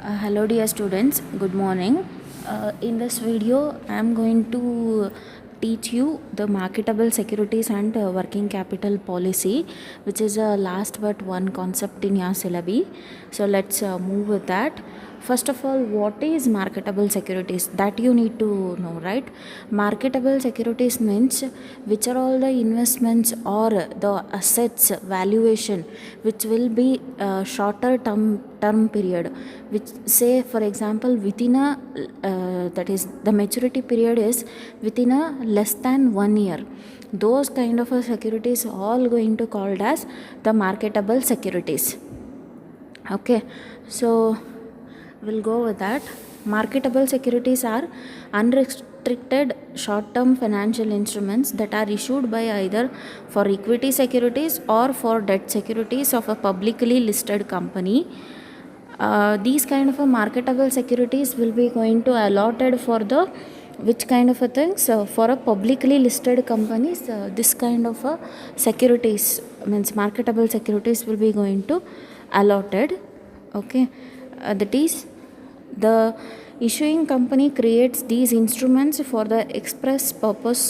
Hello dear students, good morning. In this video I am going to teach you the marketable securities and working capital policy, which is a last but one concept in your syllabi. So let's move with that. First of all, what is marketable securities? That you need to know, right? Marketable securities means which are all the investments or the assets valuation which will be shorter term period, which say for example within a that is the maturity period is within a less than 1 year. Those kind of securities all going to called as the marketable securities. Okay, so we'll go with that. Marketable securities are unrestricted short-term financial instruments that are issued by either for equity securities or for debt securities of a publicly listed company. These kind of a marketable securities will be going to allotted for the which kind of a things for a publicly listed companies. This kind of a securities means marketable securities will be going to allotted. Okay, that is the issuing company creates these instruments for the express purpose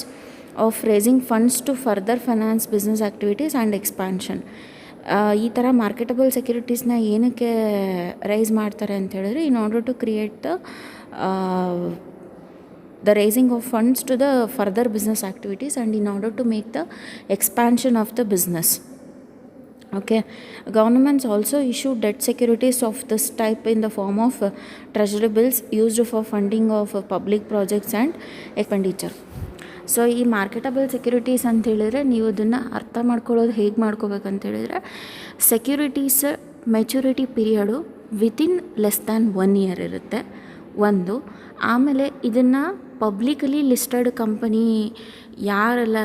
of raising funds to further finance business activities and expansion. ಈ ಥರ marketable ಸೆಕ್ಯೂರಿಟೀಸ್ನ ಏನಕ್ಕೆ rice ಮಾಡ್ತಾರೆ ಅಂತ ಹೇಳಿದ್ರೆ in order to create the raising of funds to the further business activities and in order to make the expansion of the business. Okay, governments also issue debt securities of this type in the form of treasury bills used for funding of public projects and expenditure. So ಈ marketable securities ಅಂತ ಹೇಳಿದರೆ ನೀವು ಅದನ್ನು ಅರ್ಥ ಮಾಡ್ಕೊಳ್ಳೋದು ಹೇಗೆ ಮಾಡ್ಕೋಬೇಕಂತ ಹೇಳಿದರೆ securities maturity period within less than 1 year ಇರುತ್ತೆ ಒಂದು. ಆಮೇಲೆ ಇದನ್ನು ಪಬ್ಲಿಕಲಿ ಲಿಸ್ಟೆಡ್ ಕಂಪನಿ ಯಾರೆಲ್ಲ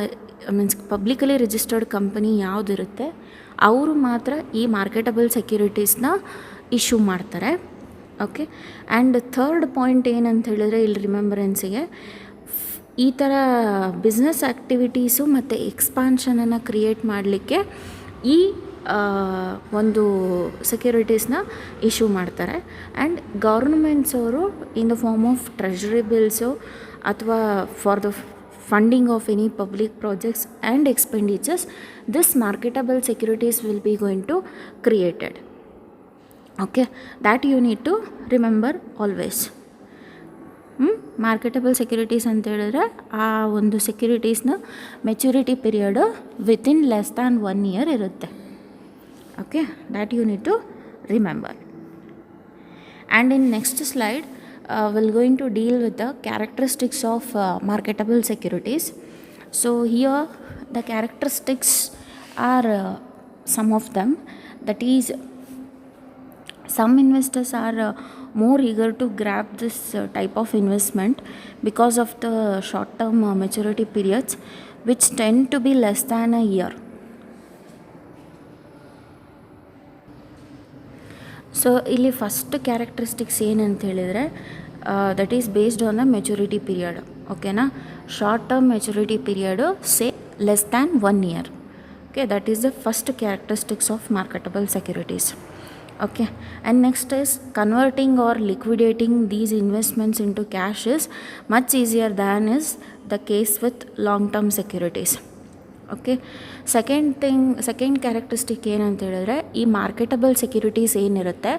ಮೀನ್ಸ್ ಪಬ್ಲಿಕಲಿ ರಿಜಿಸ್ಟರ್ಡ್ ಕಂಪನಿ ಯಾವುದಿರುತ್ತೆ ಅವರು ಮಾತ್ರ ಈ ಮಾರ್ಕೆಟಬಲ್ ಸೆಕ್ಯೂರಿಟೀಸ್ನ ಇಶ್ಯೂ ಮಾಡ್ತಾರೆ. ಓಕೆ, ಆ್ಯಂಡ್ ಥರ್ಡ್ ಪಾಯಿಂಟ್ ಏನಂತ ಹೇಳಿದರೆ ಇಲ್ಲಿ ರಿಮೆಂಬರೆನ್ಸಿಗೆ ಈ ಥರ ಬಿಸ್ನೆಸ್ ಆ್ಯಕ್ಟಿವಿಟೀಸು ಮತ್ತು ಎಕ್ಸ್ಪಾನ್ಷನನ್ನು ಕ್ರಿಯೇಟ್ ಮಾಡಲಿಕ್ಕೆ ಈ ಒಂದು ಸೆಕ್ಯೂರಿಟೀಸ್ನ ಇಶ್ಯೂ ಮಾಡ್ತಾರೆ. ಆ್ಯಂಡ್ ಗೌರ್ಮೆಂಟ್ಸ್ ಅವರು in the form of treasury bills ಅಥವಾ for the funding of any public projects and expenditures, this marketable securities will be going to created. Okay, that you need to remember always. Marketable securities ಅಂತ ಹೇಳಿದ್ರೆ ಆ ಒಂದು ಸೆಕ್ಯೂರಿಟೀಸ್ನ maturity period within less than 1 year ಇರುತ್ತೆ. Okay, that you need to remember. And in next slide we're going to deal with the characteristics of marketable securities. So here the characteristics are some of them, that is some investors are more eager to grab this type of investment because of the short term maturity periods which tend to be less than a year. So ಇಲ್ಲಿ first characteristics ಏನಂತ ಹೇಳಿದರೆ that is based on the maturity period. ಓಕೆನಾ, short term maturity period say less than 1 year. Okay, that is the first characteristics of marketable securities. Okay, and next is converting or liquidating these investments into cash is much easier than is the case with long term securities. Okay, second characteristic ಏನಂತ ಹೇಳಿದ್ರೆ ಈ marketable securities ಏನಿರುತ್ತೆ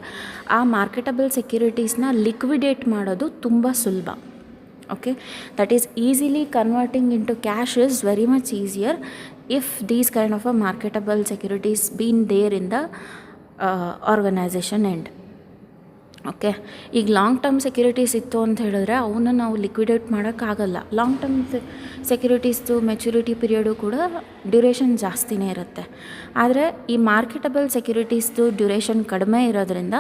ಆ marketable ಸೆಕ್ಯೂರಿಟೀಸ್ನ liquidate ಮಾಡೋದು ತುಂಬ ಸುಲಭ. Okay, that is easily converting into cash is very much easier if these kind of a marketable securities been there in the organisation end. Okay, ಈಗ long term securities ಇತ್ತು ಅಂತ ಹೇಳಿದ್ರೆ ಅವನ್ನ ನಾವು ಲಿಕ್ವಿಡೇಟ್ ಮಾಡೋಕ್ಕಾಗಲ್ಲ. ಲಾಂಗ್ ಟರ್ಮ್ ಸೆಕ್ಯೂರಿಟೀಸ್ದು maturity period ಕೂಡ duration ಜಾಸ್ತಿನೇ ಇರುತ್ತೆ. ಆದರೆ ಈ ಮಾರ್ಕೆಟಬಲ್ ಸೆಕ್ಯೂರಿಟೀಸ್ದು ಡ್ಯೂರೇಷನ್ ಕಡಿಮೆ ಇರೋದ್ರಿಂದ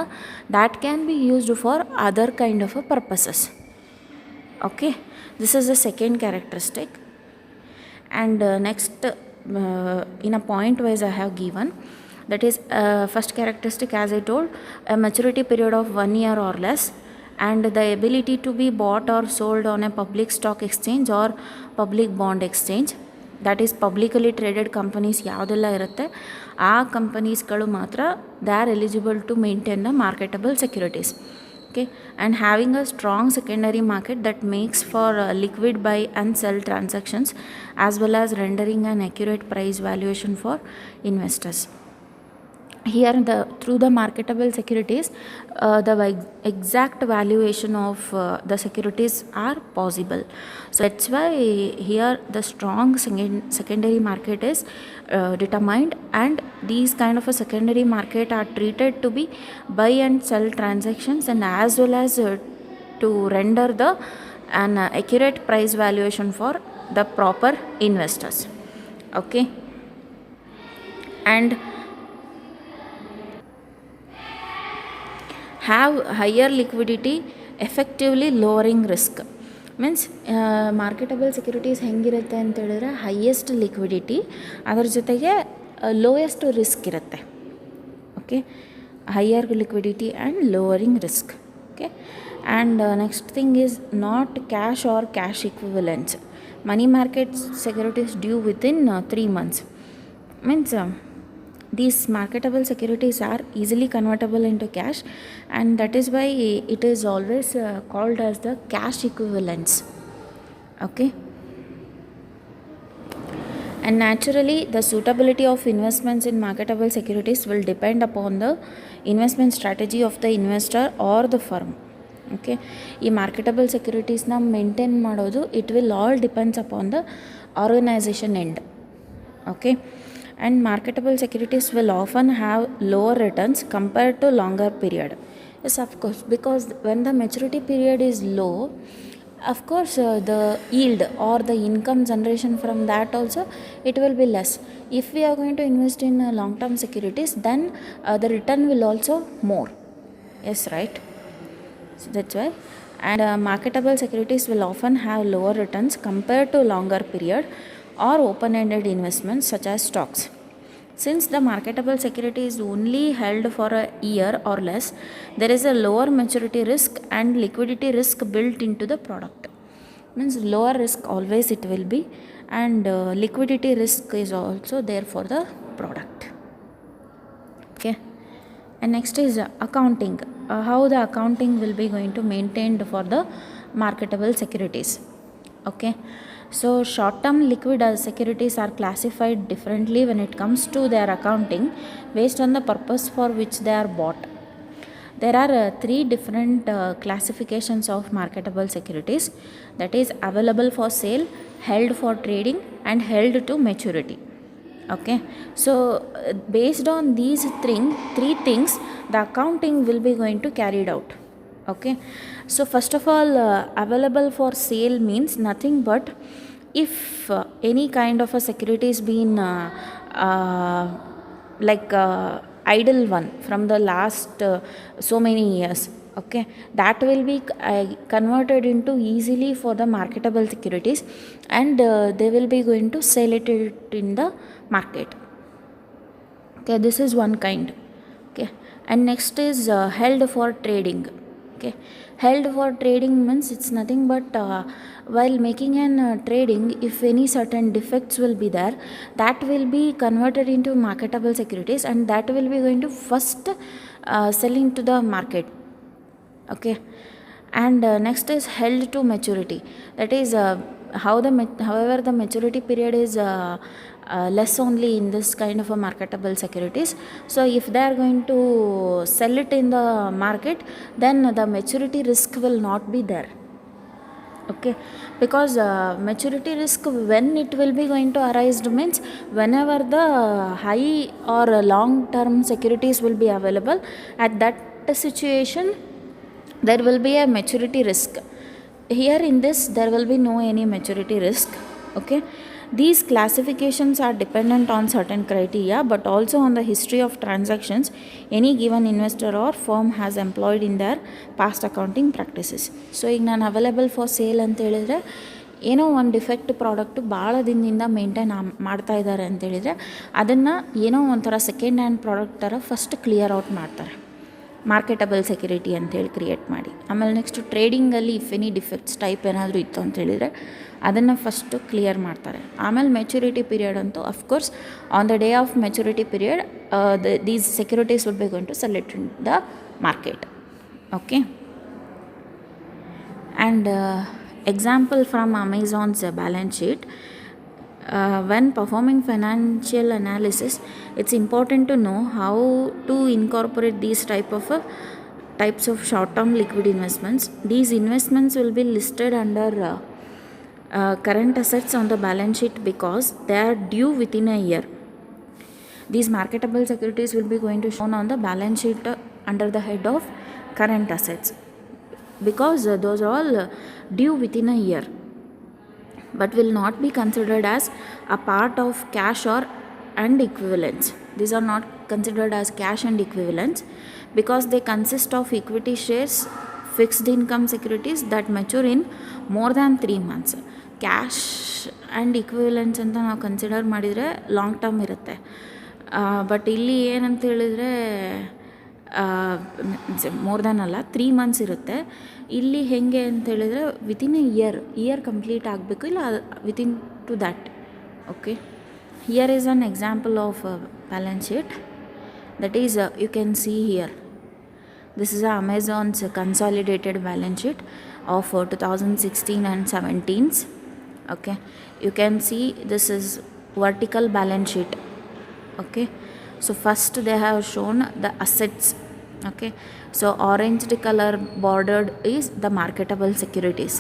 that can be used for other kind of a purposes. Okay, this is the second characteristic. And next in a point wise I have given. That is first characteristic, as I told, a maturity period of 1 year or less, and the ability to be bought or sold on a public stock exchange or public bond exchange. That is publicly traded companies ಯಾವುದೆಲ್ಲ ಇರುತ್ತೆ ಆ ಕಂಪನೀಸ್ಗಳು ಮಾತ್ರ they are eligible to maintain the marketable securities. okay, and having a strong secondary market that makes for liquid buy and sell transactions, as well as rendering an accurate price valuation for investors. Here through the marketable securities, the exact valuation of the securities are possible. So that's why here the strong secondary market is determined, and these kind of a secondary market are treated to be buy and sell transactions, and as well as to render the an accurate price valuation for the proper investors. Okay, and have higher liquidity, effectively lowering risk. Means marketable securities ಹೆಂಗಿರುತ್ತೆ ಅಂತ ಹೇಳಿದ್ರೆ highest liquidity, ಅದರ ಜೊತೆಗೆ lowest risk ಇರುತ್ತೆ. Okay, higher liquidity and lowering risk. Okay, and next thing is not cash or cash equivalence. Money market securities due within 3 months. Means these marketable securities are easily convertible into cash, and that is why it is always called as the cash equivalents. Okay, and naturally the suitability of investments in marketable securities will depend upon the investment strategy of the investor or the firm. Okay, ಈ marketable ಸೆಕ್ಯೂರಿಟೀಸ್ನ maintain ಮಾಡೋದು it will all depends upon the organisation end. Okay, and marketable securities will often have lower returns compared to longer period. Yes, of course, because when the maturity period is low, of course the yield or the income generation from that also it will be less. If we are going to invest in long term securities, then the return will also more. Yes, right. So that's why, and marketable securities will often have lower returns compared to longer period or open-ended investments such as stocks. Since the marketable security is only held for a year or less, there is a lower maturity risk and liquidity risk built into the product. Means lower risk always it will be, and liquidity risk is also there for the product. Okay, and next is accounting. How the accounting will be going to maintained for the marketable securities. Okay, so short term liquid securities are classified differently when it comes to their accounting based on the purpose for which they are bought. There are 3 different classifications of marketable securities, that is available for sale, held for trading, and held to maturity. Okay, so based on these three things the accounting will be going to carried out. Okay, so first of all, available for sale means nothing but if any kind of a security is been like idle one from the last so many years, okay, that will be converted into easily for the marketable securities, and they will be going to sell it in the market. Okay, this is one kind. Okay, and next is held for trading. Okay, held for trading means it's nothing but while making an trading, if any certain defects will be there, that will be converted into marketable securities, and that will be going to first sell into the market. Okay, and next is held to maturity. That is however the maturity period is less only in this kind of a marketable securities. So if they are going to sell it in the market, then the maturity risk will not be there. Okay, because maturity risk when it will be going to arise means whenever the high or long term securities will be available, at that situation there will be a maturity risk. Here in this there will be no any maturity risk. Okay, these classifications are dependent on certain criteria, but also on the history of transactions any given investor or firm has employed in their past accounting practices. So ಈಗ ನಾನು available for sale ಅಂತ ಹೇಳಿದರೆ ಏನೋ ಒಂದು defect product ಭಾಳ ದಿನದಿಂದ maintain ಮಾಡ್ತಾ ಇದ್ದಾರೆ ಅಂತೇಳಿದರೆ ಅದನ್ನು ಏನೋ ಒಂಥರ ಸೆಕೆಂಡ್ ಹ್ಯಾಂಡ್ ಪ್ರಾಡಕ್ಟ್ ಥರ ಫಸ್ಟ್ ಕ್ಲಿಯರ್ ಔಟ್ ಮಾಡ್ತಾರೆ, ಮಾರ್ಕೆಟಬಲ್ ಸೆಕ್ಯೂರಿಟಿ ಅಂತೇಳಿ ಕ್ರಿಯೇಟ್ ಮಾಡಿ. ಆಮೇಲೆ ನೆಕ್ಸ್ಟ್ ಟ್ರೇಡಿಂಗಲ್ಲಿ ಇಫ್ ಎನಿ ಡಿಫೆಕ್ಟ್ಸ್ ಟೈಪ್ ಏನಾದರೂ ಇತ್ತು ಅಂತೇಳಿದರೆ ಅದನ್ನು ಫಸ್ಟು ಕ್ಲಿಯರ್ ಮಾಡ್ತಾರೆ. ಆಮೇಲೆ ಮೆಚುರಿಟಿ ಪೀರಿಯಡ್ ಅಂತೂ of course on the day of maturity period these securities would be going to sell it in the market. Okay, And example from Amazon's balance sheet. When performing financial analysis, it's important to know how to incorporate these types of short-term liquid investments. These investments will be listed under current assets on the balance sheet because they are due within a year. These marketable securities will be going to shown on the balance sheet under the head of current assets because those are all due within a year, but will not be considered as a part of cash or and equivalents. These are not considered as cash and equivalents because they consist of equity shares, fixed income securities that mature in more than 3 months. Cash and equivalence ಅಂತ ನಾವು consider ಮಾಡಿದರೆ long term ಇರುತ್ತೆ. But ಇಲ್ಲಿ ಏನಂತ ಹೇಳಿದರೆ more than ಅಲ್ಲ, 3 months ಇರುತ್ತೆ. ಇಲ್ಲಿ ಹೇಗೆ ಅಂತ ಹೇಳಿದರೆ ವಿತಿನ್ ಎ ಇಯರ್ ಕಂಪ್ಲೀಟ್ ಆಗಬೇಕು, ಇಲ್ಲ within to that. Okay, here is an example of balance sheet. That is you can see here. This is Amazon's consolidated balance sheet of 2016 and 17's. Okay, you can see this is vertical balance sheet. Okay, so first they have shown the assets. Okay, so orange color bordered is the marketable securities.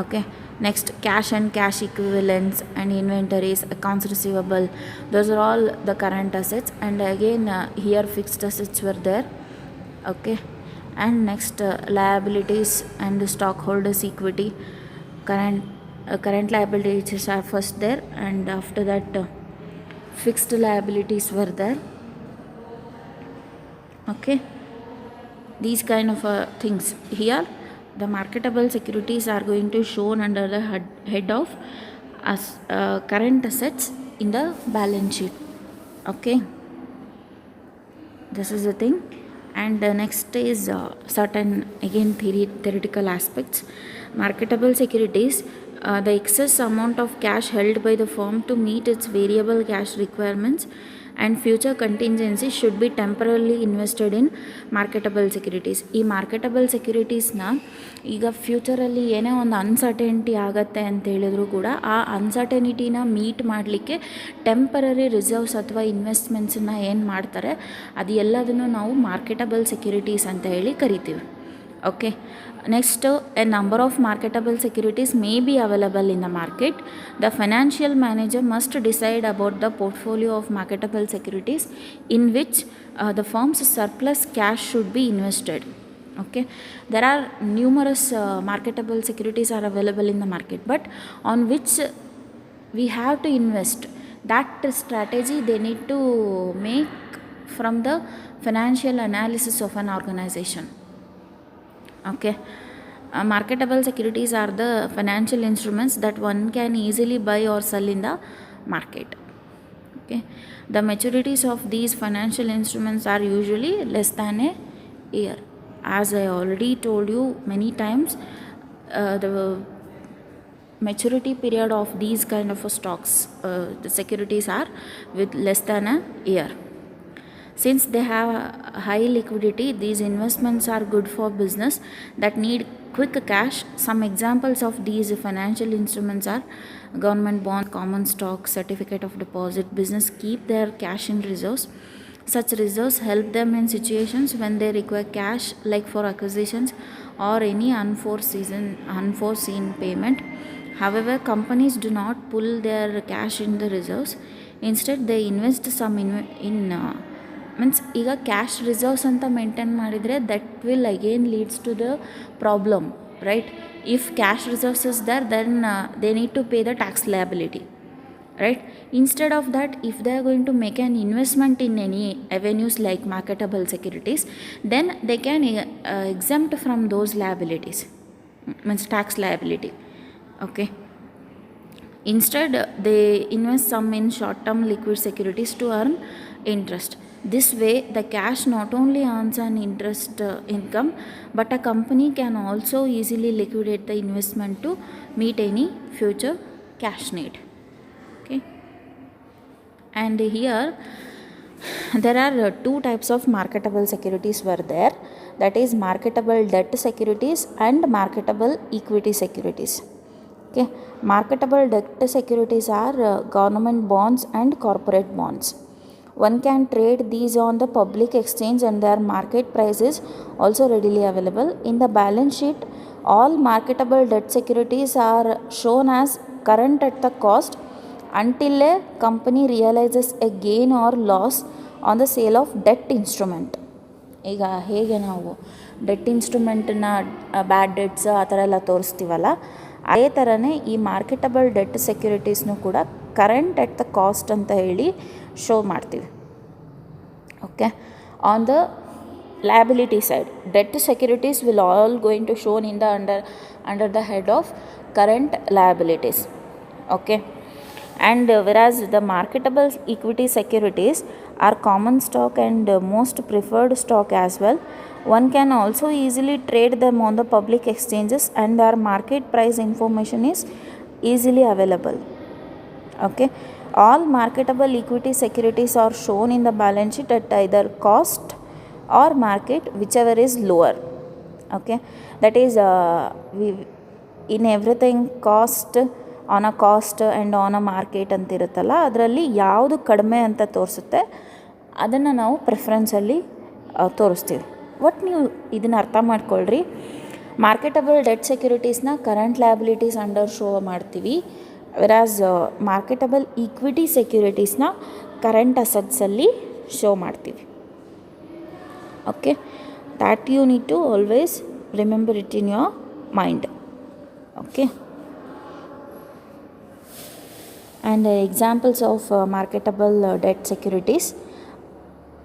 Okay, next cash and cash equivalents and inventories, accounts receivable, those are all the current assets. And again here fixed assets were there. Okay, and next liabilities and stockholders equity, current liabilities are first there, and after that fixed liabilities were there. Okay, these kind of things. Here the marketable securities are going to shown under the head of current assets in the balance sheet. Okay, this is the thing. And next is certain again theoretical aspects. Marketable securities, the excess amount of cash held by the firm to meet its variable cash requirements and future contingencies should be temporarily invested in marketable securities. ಈ marketable ಸೆಕ್ಯುರಿಟೀಸ್ನ ಈಗ ಫ್ಯೂಚರಲ್ಲಿ ಏನೇ ಒಂದು uncertainty ಆಗುತ್ತೆ ಅಂತ ಹೇಳಿದ್ರು ಕೂಡ ಆ ಅನ್ಸರ್ಟೆನಿಟಿನ meet ಮಾಡಲಿಕ್ಕೆ ಟೆಂಪರರಿ ರಿಸರ್ವ್ಸ್ ಅಥವಾ ಇನ್ವೆಸ್ಟ್ಮೆಂಟ್ಸನ್ನ ಏನು ಮಾಡ್ತಾರೆ ಅದು ಎಲ್ಲದನ್ನು ನಾವು ಮಾರ್ಕೆಟಬಲ್ ಸೆಕ್ಯುರಿಟೀಸ್ ಅಂತ ಹೇಳಿ ಕರಿತೀವಿ. Okay, next a number of marketable securities may be available in the market. The financial manager must decide about the portfolio of marketable securities in which the firm's surplus cash should be invested. Okay, there are numerous marketable securities are available in the market, but on which we have to invest, that strategy they need to make from the financial analysis of an organization. Okay, marketable securities are the financial instruments that one can easily buy or sell in the market. Okay, the maturities of these financial instruments are usually less than a year. As I already told you many times, the maturity period of these kind of stocks, the securities are with less than a year. Since they have high liquidity, these investments are good for business that need quick cash. Some examples of these financial instruments are government bond, common stock, certificate of deposit. Business keep their cash in reserves. Such reserves help them in situations when they require cash, like for acquisitions or any unforeseen payment. However, companies do not pull their cash in the reserves. Instead, they invest some in means ಈಗ cash reserves ಅಂತ maintain ಮಾಡಿದರೆ that will again leads to the problem, right? If cash reserves is there, then they need to pay the tax liability, right? Instead of that, if they are going to make an investment in any avenues like marketable securities, then they can exempt from those liabilities, means tax liability. Okay, instead they invest some in short term liquid securities to earn interest. This way the cash not only earns an interest income, but a company can also easily liquidate the investment to meet any future cash need. Okay, and here There are two types of marketable securities were there, that is marketable debt securities and marketable equity securities. Okay, marketable debt securities are government bonds and corporate bonds. One can trade these on the public exchange and their market price is also readily available. In the balance sheet, all marketable debt securities are shown as current at the cost until a company realizes a gain or loss on the sale of debt instrument. ಈಗ ಹೇಗೆ ನಾವು debt ಇನ್ಸ್ಟ್ರೂಮೆಂಟನ್ನ ಬ್ಯಾಡ್ debts ಆ ಥರ ಎಲ್ಲ ತೋರಿಸ್ತೀವಲ್ಲ, ಅದೇ ಥರನೇ ಈ marketable debt ಸೆಕ್ಯೂರಿಟೀಸ್ನೂ ಕೂಡ ಕರೆಂಟ್ ಎಟ್ ದ ಕಾಸ್ಟ್ ಅಂತ ಹೇಳಿ ಶೋ ಮಾಡ್ತೀವಿ. Okay, on the liability side, debt securities will all going to shown in the under the head of current liabilities. Okay, and whereas the marketable equity securities are common stock and most preferred stock as well. One can also easily trade them on the public exchanges and their market price information is easily available. Okay, all marketable equity securities are shown in the balance sheet at either cost or market, whichever is lower. Okay, that is we in everything cost, on a cost and on a market ಅಂತ ಇರುತ್ತಲ್ಲ, ಅದರಲ್ಲಿ ಯಾವುದು ಕಡಿಮೆ ಅಂತ ತೋರಿಸುತ್ತೆ ಅದನ್ನು ನಾವು ಪ್ರಿಫರೆನ್ಸಲ್ಲಿ ತೋರಿಸ್ತೀವಿ. ಒಟ್ಟು ನೀವು ಇದನ್ನು ಅರ್ಥ ಮಾಡ್ಕೊಳ್ರಿ. ಮಾರ್ಕೆಟಬಲ್ ಡೆಟ್ ಸೆಕ್ಯೂರಿಟೀಸ್ನ ಕರೆಂಟ್ ಲಯಬಿಲಿಟೀಸ್ ಅಂಡರ್ ಶೋ ಮಾಡ್ತೀವಿ, ವೆರಾಸ್ ಮಾರ್ಕೆಟಬಲ್ ಈಕ್ವಿಟಿ ಸೆಕ್ಯೂರಿಟೀಸ್ನ ಕರೆಂಟ್ ಅಸೆಟ್ಸಲ್ಲಿ ಶೋ ಮಾಡ್ತೀವಿ. Okay, that you need to always remember it in your mind. Okay, and examples of marketable debt securities.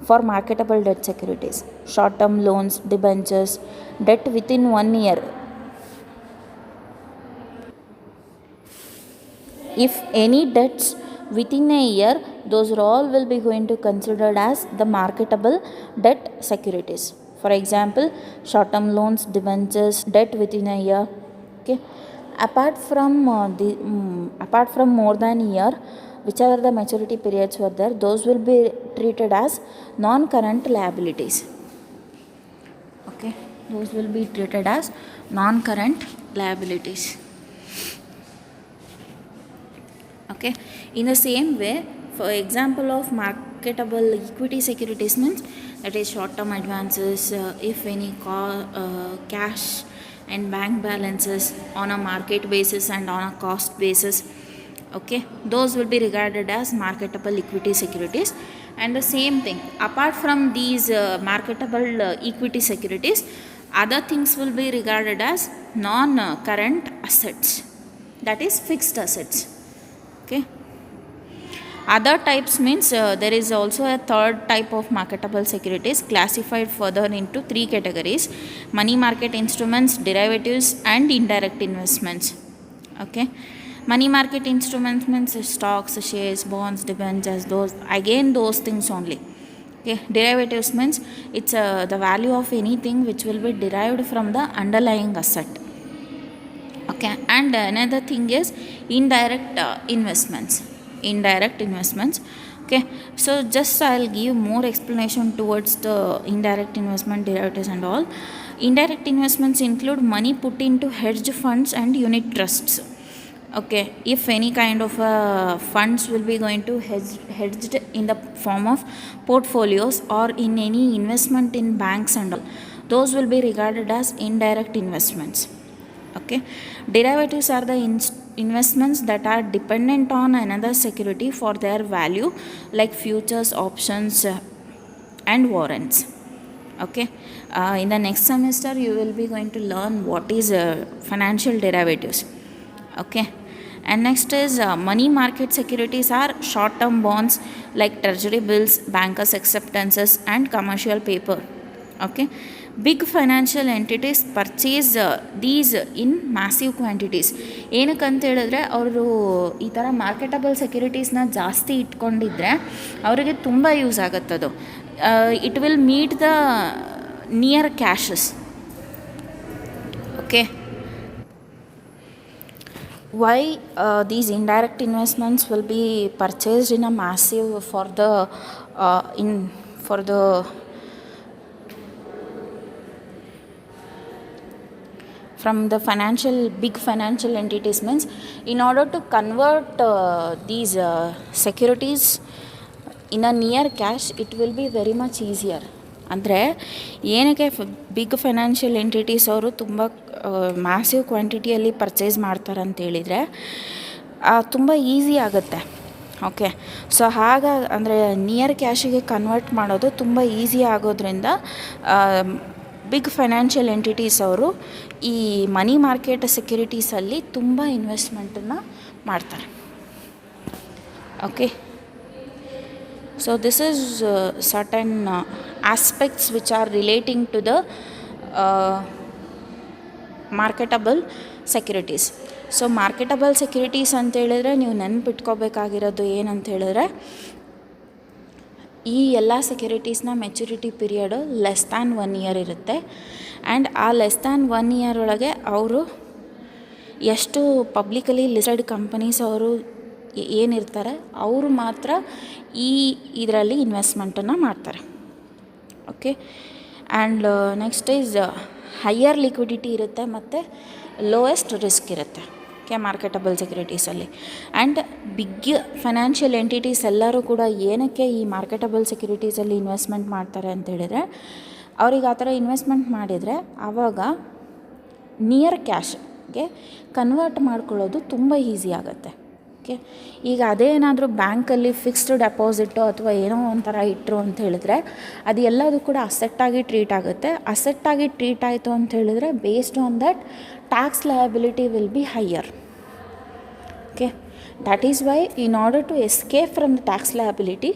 For marketable debt securities, short term loans, debentures, debt within 1 year. If any debts within a year, those are all will be going to considered as the marketable debt securities. For example, short term loans, debentures, debt within a year. Okay, apart from more than a year, whichever the maturity periods were there, those will be treated as non-current liabilities. Okay, those will be treated as non-current liabilities. Okay, in the same way, for example of marketable equity securities means that is short term advances, if any cash and bank balances on a market basis and on a cost basis. Okay, those will be regarded as marketable equity securities. And the same thing, apart from these marketable equity securities, other things will be regarded as non-current assets, that is fixed assets. Okay, other types means there is also a third type of marketable securities classified further into 3 categories: money market instruments, derivatives and indirect investments. Okay, money market instruments means stocks, shares, bonds, debentures, those things only. Okay, derivatives means it's the value of anything which will be derived from the underlying asset. Okay, and another thing is indirect investments. Okay, so just I'll give more explanation towards the indirect investment, derivatives and all. Indirect investments include money put into hedge funds and unit trusts. Okay, if any kind of funds will be going to hedged in the form of portfolios or in any investment in banks and all, those will be regarded as indirect investments. Okay, derivatives are the investments that are dependent on another security for their value, like futures, options and warrants. Okay, in the next semester you will be going to learn what is financial derivatives. Okay, and next is money market securities are short term bonds like treasury bills, bankers acceptances and commercial paper. Okay, big financial entities purchase these in massive quantities. ಏನಕ್ಕಂತ ಹೇಳಿದ್ರೆ ಅವರು ಈ ಥರ marketable ಸೆಕ್ಯೂರಿಟೀಸ್ನ ಜಾಸ್ತಿ ಇಟ್ಕೊಂಡಿದ್ರೆ ಅವರಿಗೆ ತುಂಬ use ಆಗುತ್ತದು. It will meet the near cashes. Okay, why these indirect investments will be purchased in a massive for the in for the from the big financial entities, means in order to convert these securities in a near cash, it will be very much easier. ಅಂದರೆ ಏನಕ್ಕೆ big financial entities ಅವರು ತುಂಬ massive ಕ್ವಾಂಟಿಟಿಯಲ್ಲಿ purchase ಮಾಡ್ತಾರೆ ಅಂತೇಳಿದರೆ ತುಂಬ easy ಆಗುತ್ತೆ. Okay, so ಅಂದರೆ near ಕ್ಯಾಶಿಗೆ convert ಮಾಡೋದು ತುಂಬ ಈಸಿ ಆಗೋದ್ರಿಂದ ಬಿಗ್ ಫೈನಾನ್ಷಿಯಲ್ ಎಂಟಿಟೀಸ್ ಅವರು ಈ ಮನಿ ಮಾರ್ಕೆಟ್ ಸೆಕ್ಯುರಿಟೀಸಲ್ಲಿ ತುಂಬ ಇನ್ವೆಸ್ಟ್ಮೆಂಟನ್ನು ಮಾಡ್ತಾರೆ. Okay, so this is certain aspects which are relating to the marketable securities. So marketable securities ಅಂತ ಹೇಳಿದ್ರೆ ನೀವು ನೆನಪಿಟ್ಕೋಬೇಕಾಗಿರೋದು ಏನಂತ ಹೇಳಿದ್ರೆ, ಈ ಎಲ್ಲ ಸೆಕ್ಯುರಿಟೀಸ್ನ maturity period less than 1 year ಇರುತ್ತೆ. ಆ್ಯಂಡ್ ಆ ಲೆಸ್ ದ್ಯಾನ್ 1 year ಒಳಗೆ ಅವರು ಎಷ್ಟು ಪಬ್ಲಿಕಲಿ ಲಿಸ್ಟೆಡ್ ಕಂಪನೀಸ್ ಅವರು ಏನಿರ್ತಾರೆ ಅವರು ಮಾತ್ರ ಇದರಲ್ಲಿ ಇನ್ವೆಸ್ಟ್ಮೆಂಟನ್ನು ಮಾಡ್ತಾರೆ. Okay, and next is higher liquidity ಇರುತ್ತೆ ಮತ್ತು ಲೋಯೆಸ್ಟ್ ರಿಸ್ಕ್ ಇರುತ್ತೆ ಮಾರ್ಕೆಟಬಲ್ ಸೆಕ್ಯುರಿಟೀಸಲ್ಲಿ. ಆ್ಯಂಡ್ ಬಿಗ್ ಫೈನಾನ್ಷಿಯಲ್ ಎಂಟಿಟೀಸ್ ಎಲ್ಲರೂ ಕೂಡ ಏನಕ್ಕೆ ಈ ಮಾರ್ಕೆಟಬಲ್ ಸೆಕ್ಯುರಿಟೀಸಲ್ಲಿ ಇನ್ವೆಸ್ಟ್ಮೆಂಟ್ ಮಾಡ್ತಾರೆ ಅಂತೇಳಿದರೆ, ಅವ್ರಿಗೆ ಆ ಥರ ಇನ್ವೆಸ್ಟ್ಮೆಂಟ್ ಮಾಡಿದರೆ ಆವಾಗ ನಿಯರ್ ಕ್ಯಾಶ್ಗೆ ಕನ್ವರ್ಟ್ ಮಾಡ್ಕೊಳ್ಳೋದು ತುಂಬ ಈಸಿ ಆಗುತ್ತೆ. ಓಕೆ, ಈಗ ಅದೇ ಏನಾದರೂ ಬ್ಯಾಂಕಲ್ಲಿ ಫಿಕ್ಸ್ಡ್ ಡೆಪಾಸಿಟು ಅಥವಾ ಏನೋ ಒಂಥರ ಇಟ್ಟರು ಅಂತ ಹೇಳಿದ್ರೆ ಅದು ಎಲ್ಲದೂ ಕೂಡ ಅಸೆಟ್ಟಾಗಿ ಟ್ರೀಟ್ ಆಗುತ್ತೆ. ಅಸೆಟ್ಟಾಗಿ ಟ್ರೀಟ್ ಆಯಿತು ಅಂತ ಹೇಳಿದ್ರೆ based on that tax liability will be higher. Okay, that is why in order to escape from the tax liability,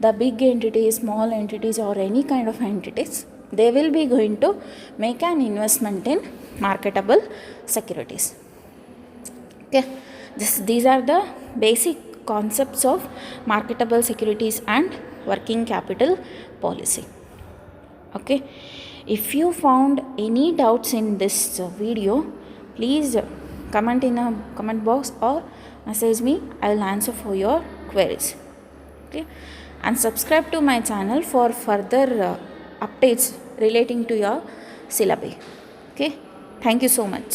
the big entities, small entities or any kind of entities, they will be going to make an investment in marketable securities. Okay, these are the basic concepts of marketable securities and working capital policy. Okay, if you found any doubts in this video, please comment in a comment box or message me. I will answer for your queries. Okay, and subscribe to my channel for further updates relating to your syllabi. Okay, thank you so much.